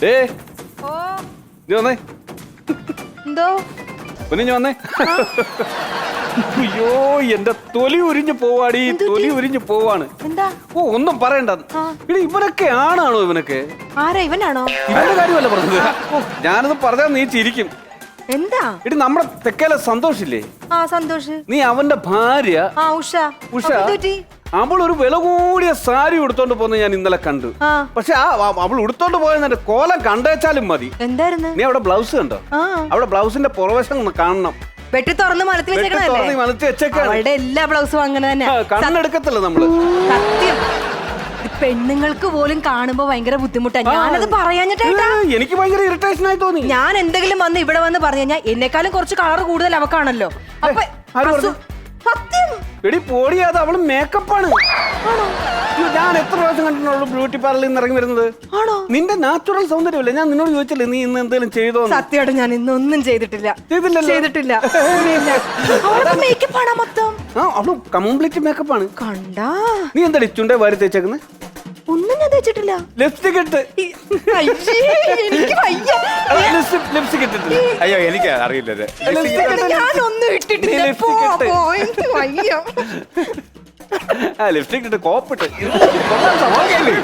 Day ഓ നീ വന്നേ എന്തോ പൊന്നിഞ്ഞ് വന്നേ. അയ്യോ എന്റെ തൊലി ഉരിഞ്ഞു പോവാടി, തൊലി ഉരിഞ്ഞു പോവാണ്. എന്താ? ഓ ഒന്നും പറയണ്ട. ഇടി ഇവനൊക്കെ ആണാണോ? ഇവനൊക്കെ ആരാ? ഇവനാണോ? ഇവന്റെ കാര്യമല്ല പറഞ്ഞത്. ഞാനത് പറഞ്ഞാൽ നീ ചിരിക്കും. എന്താ? ഇടി നമ്മുടെ തെക്കേലെ സന്തോഷില്ലേ? ആ സന്തോഷ്. നീ അവന്റെ ഭാര്യ ആ ഉഷ. ഉഷ എന്ത് പറ്റി? അവൾ ഒരു വില കൂടിയ സാരി ഉടുത്തോണ്ട് പോകുന്ന ഞാൻ ഇന്നലെ കണ്ടു. പക്ഷെ അവൾ ഉടുത്തോണ്ട് പോയതിന്റെ കോലം കണ്ടേച്ചാലും മതി. എന്തായിരുന്നു? നീ അവിടെ ബ്ലൗസ് കണ്ടോ? അവിടെ ബ്ലൗസിന്റെ പുറവശം കാണണം. വെട്ടി തുറന്ന് മലത്തി വെച്ചേക്കണല്ലേ? അവളുടെ എല്ലാ ബ്ലൗസും അങ്ങനെ തന്നെ. കണ്ണെടുക്കത്തില്ല നമ്മള്. സത്യം. പെണ്ണുങ്ങൾക്ക് പോലും കാണുമ്പോ ഭയങ്കര ബുദ്ധിമുട്ടാണ്. ഞാനത് പറയാഞ്ഞിട്ടാ. എനിക്ക് ഭയങ്കര ഇറിറ്റേഷൻ ആയി തോന്നി. ഞാൻ എന്തെങ്കിലും വന്ന് ഇവിടെ വന്ന് പറഞ്ഞു കഴിഞ്ഞാൽ എന്നെക്കാളും കുറച്ച് കളർ കൂടുതൽ അവക്കാണല്ലോ. അപ്പൊ സത്യം എടി പോടിയാതെ അവള് മേക്കപ്പാണ്. ഞാൻ എത്ര പ്രാവശ്യം കണ്ടിട്ടുള്ളൂ ബ്യൂട്ടി പാർലറിൽ നിന്ന് ഇറങ്ങി വരുന്നത്. ആണോ? നിന്റെ നാച്ചുറൽ സൗന്ദര്യമല്ലേ? ഞാൻ നിന്നോട് ചോദിച്ചില്ലേ നീ ഇന്ന് എന്തെങ്കിലും ചെയ്തോ? സത്യമായിട്ട് ഞാൻ ഇന്നൊന്നും ചെയ്തിട്ടില്ല. ചെയ്തിട്ടില്ല. മേക്കപ്പ് ആണോ മൊത്തം? അവള് കംപ്ലീറ്റ് മേക്കപ്പാണ്. കണ്ടാ നീ എന്താ ചുണ്ടേ വാരി തേച്ചേക്കുന്നത്? ഒന്നും ഞാൻ തേച്ചിട്ടില്ല. ലിപ്സ്റ്റിക് ഇട്ട്. ലിപ്സ്റ്റിക് ഇട്ടിട്ടില്ല. അയ്യോ എനിക്ക് അറിയില്ല. ഞാനൊന്നും ഇട്ടിട്ടില്ല. ലിപ്സ്റ്റിക് ഇട്ട് കോപ്പിട്ട്